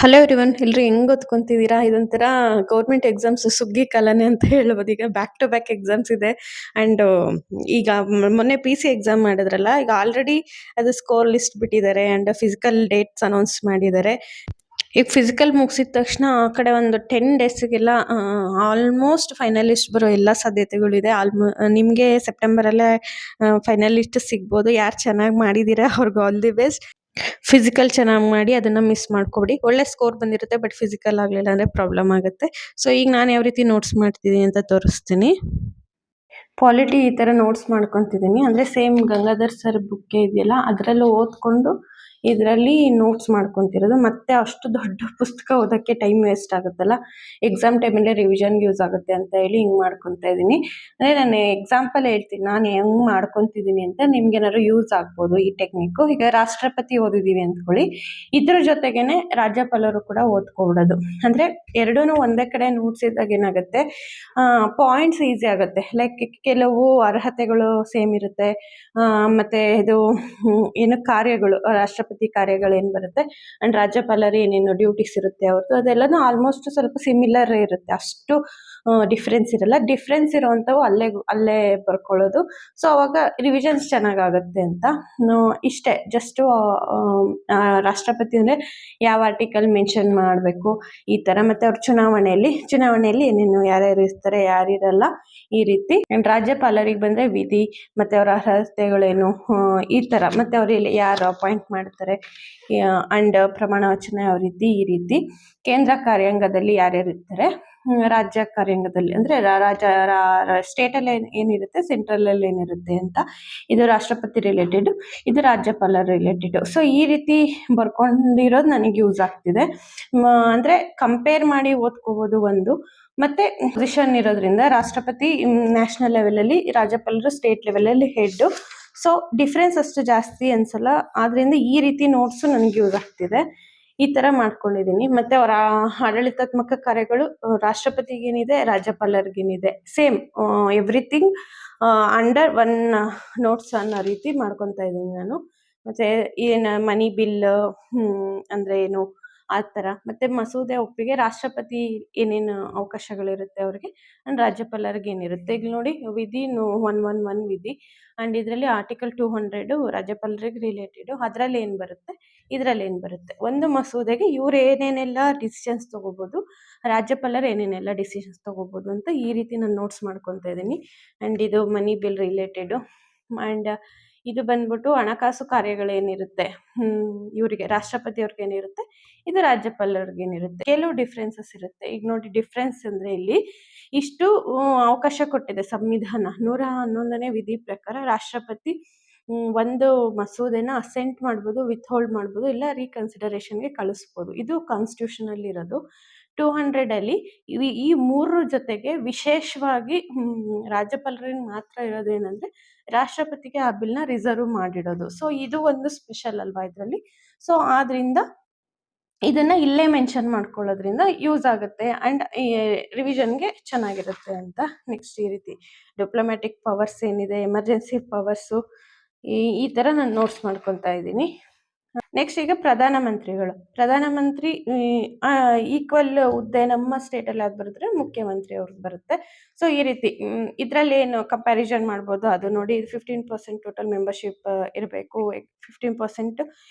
Hello everyone ಎಲ್ರು ಹೆಂಗ್ ಓದ್ಕೊಂತಿದ್ದೀರಾ? ಇದೊಂಥರ ಗೌರ್ಮೆಂಟ್ ಎಕ್ಸಾಮ್ಸ್ ಸುಗ್ಗಿ ಕಾಲನೇ ಅಂತ ಹೇಳ್ಬೋದು. ಈಗ ಬ್ಯಾಕ್ ಟು ಬ್ಯಾಕ್ ಎಕ್ಸಾಮ್ಸ್ ಇದೆ. ಅಂಡ್ ಈಗ ಮೊನ್ನೆ PC ಎಕ್ಸಾಮ್ ಮಾಡಿದ್ರಲ್ಲ, ಈಗ ಆಲ್ರೆಡಿ ಅದು ಸ್ಕೋರ್ ಲಿಸ್ಟ್ ಬಿಟ್ಟಿದ್ದಾರೆ ಅಂಡ್ ಫಿಸಿಕಲ್ ಡೇಟ್ಸ್ ಅನೌನ್ಸ್ ಮಾಡಿದ್ದಾರೆ. ಈಗ ಫಿಸಿಕಲ್ ಮುಗಿಸಿದ ತಕ್ಷಣ ಆ ಕಡೆ ಒಂದು 10 ಡೇಸ್ಗೆಲ್ಲ ಆಲ್ಮೋಸ್ಟ್ ಫೈನಲಿಸ್ಟ್ ಬರೋ ಎಲ್ಲ ಸಾಧ್ಯತೆಗಳಿದೆ. ನಿಮಗೆ ಸೆಪ್ಟೆಂಬರಲ್ಲೇ ಫೈನಲಿಸ್ಟ್ ಸಿಗ್ಬೋದು. ಯಾರು ಚೆನ್ನಾಗಿ ಮಾಡಿದ್ದೀರಾ ಅವ್ರಿಗೆ ಆಲ್ ದಿ ಬೆಸ್ಟ್. ಫಿಸಿಕಲ್ ಚೆನ್ನಾಗಿ ಮಾಡಿ ಅದನ್ನ ಮಿಸ್ ಮಾಡ್ಕೊಬಿಡಿ. ಒಳ್ಳೆ ಸ್ಕೋರ್ ಬಂದಿರುತ್ತೆ, ಬಟ್ ಫಿಸಿಕಲ್ ಆಗಲಿಲ್ಲ ಅಂದ್ರೆ ಪ್ರಾಬ್ಲಮ್ ಆಗುತ್ತೆ. ಸೊ ಈಗ ನಾನು ಯಾವ ರೀತಿ ನೋಟ್ಸ್ ಮಾಡ್ತಿದ್ದೀನಿ ಅಂತ ತೋರಿಸ್ತೀನಿ. ಪಾಲಿಟಿ ಈ ತರ ನೋಟ್ಸ್ ಮಾಡ್ಕೊಂತಿದ್ದೀನಿ. ಅಂದ್ರೆ ಸೇಮ್ ಗಂಗಾಧರ್ ಸರ್ ಬುಕ್ ಇದೆಯಲ್ಲ, ಅದರಲ್ಲೂ ಓದ್ಕೊಂಡು ಇದರಲ್ಲಿ ನೋಟ್ಸ್ ಮಾಡ್ಕೊಂತಿರೋದು. ಮತ್ತೆ ಅಷ್ಟು ದೊಡ್ಡ ಪುಸ್ತಕ ಓದಕ್ಕೆ ಟೈಮ್ ವೇಸ್ಟ್ ಆಗುತ್ತಲ್ಲ, ಎಕ್ಸಾಮ್ ಟೈಮಲ್ಲಿ ರಿವಿಷನ್ಗೆ ಯೂಸ್ ಆಗುತ್ತೆ ಅಂತ ಹೇಳಿ ಹಿಂಗ್ ಮಾಡ್ಕೊಂತ ಇದ್ದೀನಿ. ಅಂದ್ರೆ ನಾನು ಎಕ್ಸಾಂಪಲ್ ಹೇಳ್ತೀನಿ ನಾನು ಹೆಂಗ್ ಮಾಡ್ಕೊಂತಿದ್ದೀನಿ ಅಂತ, ನಿಮ್ಗೆ ಏನಾದ್ರು ಯೂಸ್ ಆಗ್ಬೋದು ಈ ಟೆಕ್ನಿಕ್. ಈಗ ರಾಷ್ಟ್ರಪತಿ ಓದಿದೀವಿ ಅಂದ್ಕೊಳ್ಳಿ, ಇದ್ರ ಜೊತೆಗೇನೆ ರಾಜ್ಯಪಾಲರು ಕೂಡ ಓದ್ಕೊಬಿಡೋದು. ಅಂದ್ರೆ ಎರಡೂನು ಒಂದೇ ಕಡೆ ನೋಟ್ಸ್ ಇದ್ದಾಗ ಏನಾಗುತ್ತೆ, ಪಾಯಿಂಟ್ಸ್ ಈಸಿ ಆಗುತ್ತೆ. ಲೈಕ್ ಕೆಲವು ಅರ್ಹತೆಗಳು ಸೇಮ್ ಇರುತ್ತೆ. ಮತ್ತೆ ಇದು ಏನು ಕಾರ್ಯಗಳು, ರಾಷ್ಟ್ರಪತಿ ಕಾರ್ಯಗಳು ಏನ್ ಬರುತ್ತೆ ಅಂಡ್ ರಾಜ್ಯಪಾಲರು ಏನೇನು ಡ್ಯೂಟೀಸ್ ಇರುತ್ತೆ ಅವ್ರದ್ದು, ಅದೆಲ್ಲನೂ ಆಲ್ಮೋಸ್ಟ್ ಸ್ವಲ್ಪ ಸಿಮಿಲರ್ ಇರುತ್ತೆ. ಅಷ್ಟು ಡಿಫ್ರೆನ್ಸ್ ಇರಲ್ಲ. ಡಿಫ್ರೆನ್ಸ್ ಇರೋವಂಥವು ಅಲ್ಲೇ ಬರ್ಕೊಳ್ಳೋದು. ಸೊ ಅವಾಗ ರಿವಿಷನ್ಸ್ ಚೆನ್ನಾಗಾಗುತ್ತೆ ಅಂತ. ಇಷ್ಟೇ ಜಸ್ಟ್ ರಾಷ್ಟ್ರಪತಿ ಅಂದ್ರೆ ಯಾವ ಆರ್ಟಿಕಲ್ ಮೆನ್ಷನ್ ಮಾಡಬೇಕು ಈ ತರ. ಮತ್ತೆ ಅವ್ರ ಚುನಾವಣೆಯಲ್ಲಿ ಏನೇನು ಯಾರ್ಯಾರು ಇರ್ತಾರೆ ಯಾರಿರಲ್ಲ ಈ ರೀತಿ. ಅಂಡ್ ರಾಜ್ಯಪಾಲರಿಗೆ ಬಂದ್ರೆ ವಿಧಿ ಮತ್ತೆ ಅವರ ಅರ್ಹತೆಗಳೇನು ಈ ತರ, ಮತ್ತೆ ಅವ್ರಲ್ಲಿ ಯಾರು ಅಪಾಯಿಂಟ್ ಮಾಡ್ತಾರೆ ಅಂಡ್ ಪ್ರಮಾಣ ವಚನ ಯಾವ ರೀತಿ ಈ ರೀತಿ. ಕೇಂದ್ರ ಕಾರ್ಯಾಂಗದಲ್ಲಿ ಯಾರ್ಯಾರು ಇರ್ತಾರೆ, ರಾಜ್ಯ ಕಾರ್ಯಾಂಗದಲ್ಲಿ ಅಂದ್ರೆ ಸ್ಟೇಟ್ ಅಲ್ಲಿ ಏನಿರುತ್ತೆ, ಸೆಂಟ್ರಲ್ ಅಲ್ಲಿ ಏನಿರುತ್ತೆ ಅಂತ. ಇದು ರಾಷ್ಟ್ರಪತಿ ರಿಲೇಟೆಡ್, ಇದು ರಾಜ್ಯಪಾಲ ರಿಲೇಟೆಡ್. ಸೊ ಈ ರೀತಿ ಬರ್ಕೊಂಡಿರೋದು ನನಗೆ ಯೂಸ್ ಆಗ್ತಿದೆ. ಅಂದ್ರೆ ಕಂಪೇರ್ ಮಾಡಿ ಓದ್ಕೋಬಹುದು ಒಂದು. ಮತ್ತೆ ಪೊಸಿಷನ್ ಇರೋದ್ರಿಂದ ರಾಷ್ಟ್ರಪತಿ ನ್ಯಾಷನಲ್ ಲೆವೆಲ್ ಅಲ್ಲಿ, ರಾಜ್ಯಪಾಲರು ಸ್ಟೇಟ್ ಲೆವೆಲ್ ಅಲ್ಲಿ ಹೆಡ್. ಸೊ ಡಿಫ್ರೆನ್ಸ್ ಅಷ್ಟು ಜಾಸ್ತಿ ಅನ್ಸಲ್ಲ. ಆದ್ರಿಂದ ಈ ರೀತಿ ನೋಟ್ಸ್ ನನಗೆ ಯೂಸ್ ಆಗ್ತಿದೆ. ಈ ತರ ಮಾಡ್ಕೊಂಡಿದೀನಿ. ಮತ್ತೆ ಅವರ ಆಡಳಿತಾತ್ಮಕ ಕಾರ್ಯಗಳು ರಾಷ್ಟ್ರಪತಿಗೇನಿದೆ, ರಾಜ್ಯಪಾಲರಿಗೇನಿದೆ same everything under one notes ಅನ್ನೋ ರೀತಿ ಮಾಡ್ಕೊತಾ ಇದ್ದೀನಿ ನಾನು. ಮತ್ತೆ ಏನ್ ಮನಿ ಬಿಲ್ ಅಂದ್ರೆ ಏನು ಆ ತರ. ಮತ್ತೆ ಮಸೂದೆ ಒಪ್ಪಿಗೆ ರಾಷ್ಟ್ರಪತಿ ಏನೇನು ಅವಕಾಶಗಳಿರುತ್ತೆ ಅವ್ರಿಗೆ, ಅಂಡ್ ರಾಜ್ಯಪಾಲರಿಗೆ ಏನಿರುತ್ತೆ. ಈಗ ನೋಡಿ, ವಿಧಿ 111 ವಿಧಿ ಅಂಡ್ ಇದರಲ್ಲಿ ಆರ್ಟಿಕಲ್ 200 ರಾಜ್ಯಪಾಲರಿಗೆ ರಿಲೇಟೆಡ್. ಅದ್ರಲ್ಲಿ ಏನ್ ಬರುತ್ತೆ, ಇದ್ರಲ್ಲಿ ಏನ್ ಬರುತ್ತೆ. ಒಂದು ಮಸೂದೆಗೆ ಇವ್ರು ಏನೇನೆಲ್ಲ ಡಿಸಿಷನ್ಸ್ ತಗೋಬಹುದು, ರಾಜ್ಯಪಾಲರು ಏನೇನೆಲ್ಲ ಡಿಸಿಷನ್ಸ್ ತಗೋಬಹುದು ಅಂತ ಈ ರೀತಿ ನಾನು ನೋಟ್ಸ್ ಮಾಡ್ಕೊತಾ ಇದ್ದೀನಿ. ಅಂಡ್ ಇದು ಮನಿ ಬಿಲ್ ರಿಲೇಟೆಡ್. ಅಂಡ್ ಇದು ಬಂದ್ಬಿಟ್ಟು ಹಣಕಾಸು ಕಾರ್ಯಗಳೇನಿರುತ್ತೆ ಇವರಿಗೆ, ರಾಷ್ಟ್ರಪತಿ ಅವ್ರಿಗೆ ಏನಿರುತ್ತೆ, ಇದು ರಾಜ್ಯಪಾಲರಿಗೆ ಏನಿರುತ್ತೆ. ಕೆಲವು ಡಿಫ್ರೆನ್ಸಸ್ ಇರುತ್ತೆ. ಈಗ ನೋಡಿ, ಡಿಫ್ರೆನ್ಸ್ ಅಂದ್ರೆ ಇಲ್ಲಿ ಇಷ್ಟು ಅವಕಾಶ ಕೊಟ್ಟಿದೆ ಸಂವಿಧಾನ. 111ನೇ ವಿಧಿ ಪ್ರಕಾರ ರಾಷ್ಟ್ರಪತಿ ಒಂದು ಮಸೂದೆನ ಅಸೆಂಟ್ ಮಾಡ್ಬೋದು, ವಿತ್ ಹೋಲ್ಡ್ ಮಾಡ್ಬೋದು, ಇಲ್ಲ ರೀಕನ್ಸಿಡರೇಷನ್ಗೆ ಕಳಿಸ್ಬೋದು. ಇದು ಕಾನ್ಸ್ಟಿಟ್ಯೂಷನ್ ಅಲ್ಲಿ ಇರೋದು. 200 ಅಲ್ಲಿ ಈ ಮೂರು ಜೊತೆಗೆ ವಿಶೇಷವಾಗಿ ರಾಜ್ಯಪಾಲರಿಗೆ ಮಾತ್ರ ಇರೋದೇನಂದ್ರೆ ರಾಷ್ಟ್ರಪತಿಗೆ ಆ ಬಿಲ್ನ ರಿಸರ್ವ್ ಮಾಡಿಡೋದು. ಸೊ ಇದು ಒಂದು ಸ್ಪೆಷಲ್ ಅಲ್ವಾ ಇದರಲ್ಲಿ. ಸೊ ಆದ್ರಿಂದ ಇದನ್ನ ಇಲ್ಲೇ ಮೆನ್ಷನ್ ಮಾಡ್ಕೊಳ್ಳೋದ್ರಿಂದ ಯೂಸ್ ಆಗುತ್ತೆ ಅಂಡ್ ರಿವಿಷನ್ಗೆ ಚೆನ್ನಾಗಿರುತ್ತೆ ಅಂತ. ನೆಕ್ಸ್ಟ್ ಈ ರೀತಿ ಡಿಪ್ಲೊಮ್ಯಾಟಿಕ್ ಪವರ್ಸ್ ಏನಿದೆ, ಎಮರ್ಜೆನ್ಸಿ ಪವರ್ಸು, ಈ ತರ ನಾನು ನೋಟ್ಸ್ ಮಾಡ್ಕೊತಾ ಇದ್ದೀನಿ. ನೆಕ್ಸ್ಟ್ ಈಗ ಪ್ರಧಾನಮಂತ್ರಿ ಈಕ್ವಲ್ ಹುದ್ದೆ ನಮ್ಮ ಸ್ಟೇಟ್ ಅಲ್ಲಿ ಯಾವ್ದು ಬರುತ್ತೆ, ಮುಖ್ಯಮಂತ್ರಿ ಅವ್ರಿಗೆ ಬರುತ್ತೆ. ಸೊ ಈ ರೀತಿ ಇದ್ರಲ್ಲಿ ಏನು ಕಂಪ್ಯಾರಿಸನ್ ಮಾಡ್ಬೋದು, ಅದು ನೋಡಿ. 15% ಟೋಟಲ್ ಮೆಂಬರ್ಶಿಪ್ ಇರಬೇಕು, 15%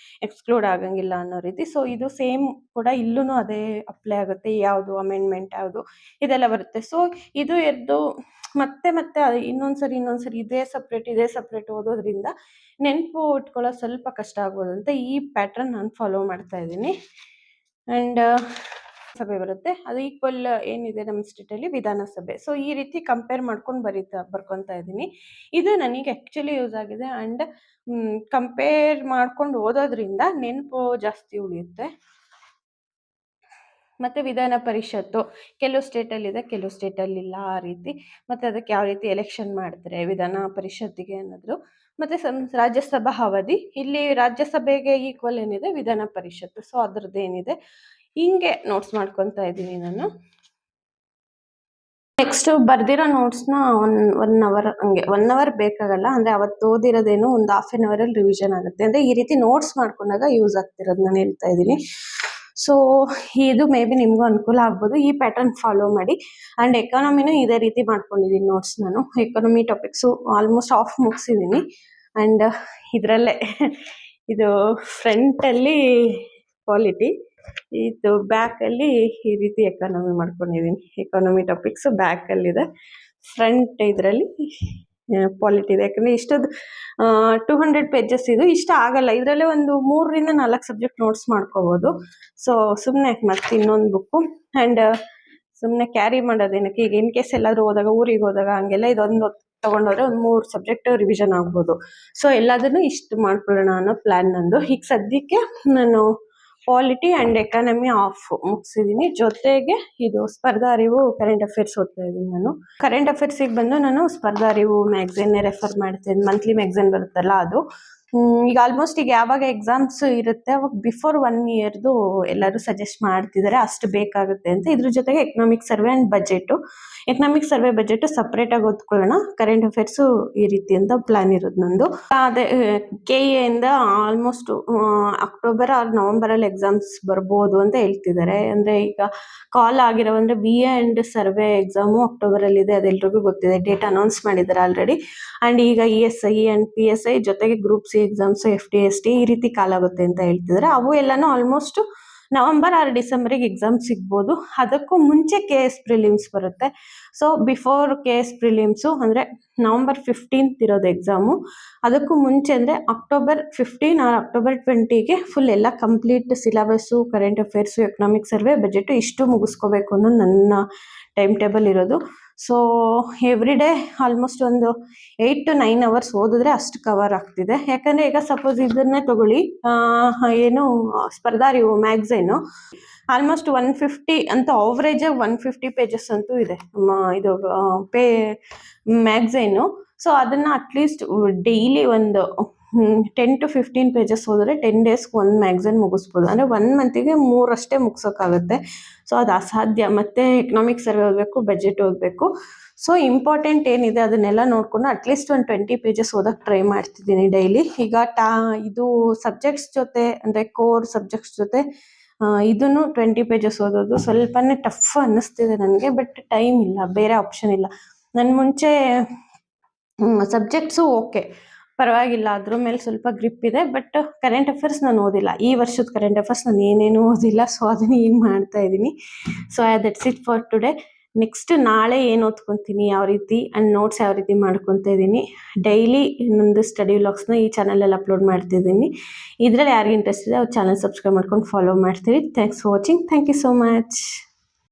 ಎಕ್ಸ್ಕ್ಲೂಡ್ ಆಗಂಗಿಲ್ಲ ಅನ್ನೋ ರೀತಿ. ಸೊ ಇದು ಸೇಮ್ ಕೂಡ ಇಲ್ಲೂ ಅದೇ ಅಪ್ಲೈ ಆಗುತ್ತೆ. ಯಾವುದು ಅಮೆಂಡ್ಮೆಂಟ್ ಯಾವುದು ಇದೆಲ್ಲ ಬರುತ್ತೆ. ಸೊ ಇದು ಮತ್ತೆ ಇನ್ನೊಂದ್ಸರಿ ಇದೇ ಸಪ್ರೇಟ್ ಓದೋದ್ರಿಂದ ನೆನಪು ಇಟ್ಕೊಳ್ಳೋ ಸ್ವಲ್ಪ ಕಷ್ಟ ಆಗ್ಬೋದು ಅಂತ ಈ ಪ್ಯಾಟರ್ನ್ ನಾನು ಫಾಲೋ ಮಾಡ್ತಾ ಇದ್ದೀನಿ. ಅಂಡ್ ಸಭೆ ಬರುತ್ತೆ, ಅದು ಈಕ್ವಲ್ ಏನಿದೆ ನಮ್ಮ ಸ್ಟೇಟಲ್ಲಿ ವಿಧಾನಸಭೆ. ಸೊ ಈ ರೀತಿ ಕಂಪೇರ್ ಮಾಡ್ಕೊಂಡು ಬರ್ಕೊತಾ ಇದ್ದೀನಿ. ಇದು ನನಗೆ ಆ್ಯಕ್ಚುಲಿ ಯೂಸ್ ಆಗಿದೆ. ಅಂಡ್ ಕಂಪೇರ್ ಮಾಡ್ಕೊಂಡು ಓದೋದ್ರಿಂದ ನೆನಪು ಜಾಸ್ತಿ ಉಳಿಯುತ್ತೆ. ಮತ್ತೆ ವಿಧಾನ ಪರಿಷತ್ತು ಕೆಲವು ಸ್ಟೇಟಲ್ಲಿ ಇದೆ, ಕೆಲವು ಸ್ಟೇಟಲ್ಲಿ ಇಲ್ಲ ಆ ರೀತಿ. ಮತ್ತೆ ಅದಕ್ಕೆ ಯಾವ ರೀತಿ ಎಲೆಕ್ಷನ್ ಮಾಡ್ತಾರೆ ವಿಧಾನ ಪರಿಷತ್ತಿಗೆ ಅನ್ನೋದು. ಮತ್ತೆ ರಾಜ್ಯಸಭಾ ಅವಧಿ, ಇಲ್ಲಿ ರಾಜ್ಯಸಭೆಗೆ ಈಕ್ವಲ್ ಏನಿದೆ ವಿಧಾನ ಪರಿಷತ್ತು. ಸೊ ಅದ್ರದ್ದು ಏನಿದೆ ಹಿಂಗೆ ನೋಟ್ಸ್ ಮಾಡ್ಕೊತಾ ಇದ್ದೀನಿ ನಾನು. ನೆಕ್ಸ್ಟ್ ಬರ್ದಿರೋ ನೋಟ್ಸ್ನ ಒನ್ ಅವರ್ ಹಂಗೆ 1 ಅವರ್ ಬೇಕಾಗಲ್ಲ. ಅಂದ್ರೆ ಅವತ್ತು ಓದಿರೋದೇನು ಒಂದು 1/2 an hour ಅಲ್ಲಿ ರಿವಿಷನ್ ಆಗುತ್ತೆ. ಅಂದ್ರೆ ಈ ರೀತಿ ನೋಟ್ಸ್ ಮಾಡ್ಕೊಂಡಾಗ ಯೂಸ್ ಆಗ್ತಿರೋದು ನಾನು ಹೇಳ್ತಾ ಇದ್ದೀನಿ. ಸೊ ಇದು ಮೇ ಬಿ ನಿಮಗೂ ಅನುಕೂಲ ಆಗ್ಬೋದು. ಈ ಪ್ಯಾಟರ್ನ್ ಫಾಲೋ ಮಾಡಿ. ಆ್ಯಂಡ್ ಎಕಾನಮಿನೂ ಇದೇ ರೀತಿ ಮಾಡ್ಕೊಂಡಿದ್ದೀನಿ ನೋಟ್ಸ್ ನಾನು. ಎಕಾನಮಿ ಟಾಪಿಕ್ಸು ಆಲ್ಮೋಸ್ಟ್ ಆಫ್ ಮುಗಿಸಿದ್ದೀನಿ. ಆ್ಯಂಡ್ ಇದರಲ್ಲೇ ಇದು ಫ್ರಂಟಲ್ಲಿ ಪಾಲಿಟಿ, ಇದು ಬ್ಯಾಕಲ್ಲಿ ಈ ರೀತಿ ಎಕಾನಮಿ ಮಾಡ್ಕೊಂಡಿದ್ದೀನಿ. ಎಕಾನಮಿ ಟಾಪಿಕ್ಸು ಬ್ಯಾಕಲ್ಲಿದೆ, ಫ್ರಂಟ್ ಇದರಲ್ಲಿ ಪಾಲಿಟಿ ಇದೆ. ಯಾಕಂದರೆ ಇಷ್ಟೊಂದು 200 ಪೇಜಸ್ ಇದು ಇಷ್ಟ ಆಗಲ್ಲ. ಇದರಲ್ಲೇ ಒಂದು 3ರಿಂದ 4 ಸಬ್ಜೆಕ್ಟ್ ನೋಟ್ಸ್ ಮಾಡ್ಕೋಬೋದು. ಸೊ ಸುಮ್ಮನೆ ಮತ್ತೆ ಇನ್ನೊಂದು ಬುಕ್ಕು ಆ್ಯಂಡ್ ಸುಮ್ಮನೆ ಕ್ಯಾರಿ ಮಾಡೋದೇನಕ್ಕೆ, ಈಗ ಇನ್ ಕೇಸ್ ಎಲ್ಲಾದರೂ ಹೋದಾಗ, ಊರಿಗೆ ಹೋದಾಗ ಹಂಗೆಲ್ಲ ಇದೊಂದು ತೊಗೊಂಡೋದ್ರೆ ಒಂದು 3 ಸಬ್ಜೆಕ್ಟ್ ರಿವಿಷನ್ ಆಗ್ಬೋದು. ಸೊ ಎಲ್ಲದನ್ನು ಇಷ್ಟು ಮಾಡ್ಕೊಳ್ಳೋಣ ಅನ್ನೋ ಪ್ಲ್ಯಾನ್ ನಂದು. ಈಗ ಸದ್ಯಕ್ಕೆ ನಾನು ಪಾಲಿಟಿ ಆ್ಯಂಡ್ ಎಕಾನಮಿ ಆಫ್ ಮುಗಿಸಿದ್ದೀನಿ. ಜೊತೆಗೆ ಇದು ಸ್ಪರ್ಧಾ ಅರಿವು ಕರೆಂಟ್ ಅಫೇರ್ಸ್ ಓದ್ತಾ ಇದ್ದೀನಿ ನಾನು. ಕರೆಂಟ್ ಅಫೇರ್ಸಿಗೆ ಬಂದು ನಾನು ಸ್ಪರ್ಧಾ ಅರಿವು ಮ್ಯಾಗ್ಝಿನ್ನೇ ರೆಫರ್ ಮಾಡ್ತೀನಿ. ಮಂತ್ಲಿ ಮ್ಯಾಗ್ಝಿನ್ ಬರುತ್ತಲ್ಲ ಅದು. ಈಗ ಆಲ್ಮೋಸ್ಟ್ ಈಗ ಯಾವಾಗ ಎಕ್ಸಾಮ್ಸ್ ಇರುತ್ತೆ ಅವಾಗ ಬಿಫೋರ್ 1 ಇಯರ್ದು ಎಲ್ಲರೂ ಸಜೆಸ್ಟ್ ಮಾಡ್ತಿದ್ದಾರೆ, ಅಷ್ಟು ಬೇಕಾಗುತ್ತೆ ಅಂತ. ಇದ್ರ ಜೊತೆಗೆ economic survey and budget. Economic survey budget ಸಪ್ರೇಟಾಗಿ ಓದ್ಕೊಳ್ಳೋಣ, ಕರೆಂಟ್ ಅಫೇರ್ಸು ಈ ರೀತಿ ಅಂತ ಪ್ಲಾನ್ ಇರೋದು ನಂದು. ಅದೇ KA ಇಂದ ಆಲ್ಮೋಸ್ಟ್ ಅಕ್ಟೋಬರ್ ಆರ್ ನವಂಬರಲ್ಲಿ ಎಕ್ಸಾಮ್ಸ್ ಬರ್ಬೋದು ಅಂತ ಹೇಳ್ತಿದ್ದಾರೆ. ಅಂದರೆ ಈಗ ಕಾಲ್ ಆಗಿರೋ ಅಂದರೆ BA ಆ್ಯಂಡ್ ಸರ್ವೆ ಎಕ್ಸಾಮು ಅಕ್ಟೋಬರಲ್ಲಿದೆ, ಅದೆಲ್ರಿಗೂ ಗೊತ್ತಿದೆ. ಡೇಟ್ ಅನೌನ್ಸ್ ಮಾಡಿದ್ದಾರೆ ಆಲ್ರೆಡಿ. ಆ್ಯಂಡ್ ಈಗ ESI ಆ್ಯಂಡ್ PSI ಜೊತೆಗೆ group C exams, FD ST ಈ ರೀತಿ ಕಾಲ್ ಆಗುತ್ತೆ ಅಂತ ಹೇಳ್ತಿದ್ದಾರೆ. ಅವು ಎಲ್ಲನೂ ಆಲ್ಮೋಸ್ಟ್ ನವಂಬರ್ ಆರ್ ಡಿಸೆಂಬರಿಗೆ ಎಕ್ಸಾಮ್ ಸಿಗ್ಬೋದು. ಅದಕ್ಕೂ ಮುಂಚೆ KS ಪ್ರಿಲಿಮ್ಸ್ ಬರುತ್ತೆ. ಸೊ ಬಿಫೋರ್ KS ಪ್ರಿಲಿಮ್ಸು ಅಂದರೆ ನವಂಬರ್ 15th ಇರೋದು ಎಕ್ಸಾಮು. ಅದಕ್ಕೂ ಮುಂಚೆ ಅಂದರೆ ಅಕ್ಟೋಬರ್ 15 ಆರ್ ಅಕ್ಟೋಬರ್ 20ಗೆ ಫುಲ್ ಎಲ್ಲ complete syllabus, current affairs, economic survey, budget ಇಷ್ಟು ಮುಗಿಸ್ಕೋಬೇಕು ಅನ್ನೋ ನನ್ನ ಟೈಮ್ ಟೇಬಲ್ ಇರೋದು. ಸೊ ಎವ್ರಿ ಡೇ ಆಲ್ಮೋಸ್ಟ್ ಒಂದು 8 to 9 hours ಓದಿದ್ರೆ ಅಷ್ಟು ಕವರ್ ಆಗ್ತಿದೆ. ಯಾಕಂದರೆ ಈಗ ಸಪೋಸ್ ಇದನ್ನೇ ತಗೊಳ್ಳಿ, ಏನು ಸ್ಪರ್ಧಾ ಅರಿವು ಮ್ಯಾಗ್ಝೈನು ಆಲ್ಮೋಸ್ಟ್ 150 ಅಂತ ಆವ್ರೇಜಾಗಿ 150 ಪೇಜಸ್ ಅಂತೂ ಇದೆ ಇದು ಮ್ಯಾಗ್ಝೈನು. ಸೊ ಅದನ್ನು ಅಟ್ಲೀಸ್ಟ್ ಡೈಲಿ ಒಂದು 10 to 15 ಪೇಜಸ್ ಹೋದರೆ 10 ಡೇಸ್ಗೆ ಒಂದು ಮ್ಯಾಗ್ಝೈನ್ ಮುಗಿಸ್ಬೋದು. ಅಂದರೆ 1 ಮಂತಿಗೆ 3 ಅಷ್ಟೇ ಮುಗಿಸೋಕ್ಕಾಗುತ್ತೆ. ಸೊ ಅದು ಅಸಾಧ್ಯ. ಮತ್ತು ಎಕನಾಮಿಕ್ ಸರ್ವೆ ಓದಬೇಕು, ಬಜೆಟ್ ಓದಬೇಕು. ಸೊ ಇಂಪಾರ್ಟೆಂಟ್ ಏನಿದೆ ಅದನ್ನೆಲ್ಲ ನೋಡಿಕೊಂಡು ಅಟ್ಲೀಸ್ಟ್ ಒಂದು 20 ಪೇಜಸ್ ಓದೋಕ್ಕೆ ಟ್ರೈ ಮಾಡ್ತಿದ್ದೀನಿ ಡೈಲಿ. ಈಗ ಇದು ಸಬ್ಜೆಕ್ಟ್ಸ್ ಜೊತೆ ಅಂದರೆ ಕೋರ್ ಸಬ್ಜೆಕ್ಟ್ಸ್ ಜೊತೆ ಇದನ್ನು 20 ಪೇಜಸ್ ಓದೋದು ಸ್ವಲ್ಪನೇ ಟಫ್ ಅನ್ನಿಸ್ತಿದೆ ನನಗೆ. ಬಟ್ ಟೈಮ್ ಇಲ್ಲ, ಬೇರೆ ಆಪ್ಷನ್ ಇಲ್ಲ. ನನ್ನ ಮುಂಚೆ ಸಬ್ಜೆಕ್ಟ್ಸು ಓಕೆ ಪರವಾಗಿಲ್ಲ, ಅದ್ರ ಮೇಲೆ ಸ್ವಲ್ಪ ಗ್ರಿಪ್ ಇದೆ. ಬಟ್ ಕರೆಂಟ್ ಅಫೇರ್ಸ್ ನಾನು ಓದಿಲ್ಲ, ಈ ವರ್ಷದ ಕರೆಂಟ್ ಅಫೇರ್ಸ್ ನಾನು ಏನೇನೂ ಓದಿಲ್ಲ. ಸೊ ಅದನ್ನು ಈಗ ಮಾಡ್ತಾ ಇದ್ದೀನಿ. So that's it for today. Next ನಾಳೆ ಏನು ಓದ್ಕೊತೀನಿ, ಯಾವ ರೀತಿ ಆ್ಯಂಡ್ ನೋಟ್ಸ್ ಯಾವ ರೀತಿ ಮಾಡ್ಕೊತಾ ಇದ್ದೀನಿ. ಡೈಲಿ ಇನ್ನೊಂದು ಸ್ಟಡಿ ವ್ಲಾಗ್ಸ್ನ ಈ ಚಾನಲಲ್ಲಿ ಅಪ್ಲೋಡ್ ಮಾಡ್ತಿದ್ದೀನಿ. ಇದರಲ್ಲಿ ಯಾರಿಗೆ ಇಂಟ್ರೆಸ್ಟ್ ಇದೆ ಅವ್ರು ಚಾನಲ್ ಸಬ್ಸ್ಕ್ರೈಬ್ ಮಾಡ್ಕೊಂಡು ಫಾಲೋ ಮಾಡ್ತೀವಿ. Thanks for watching. Thank you so much.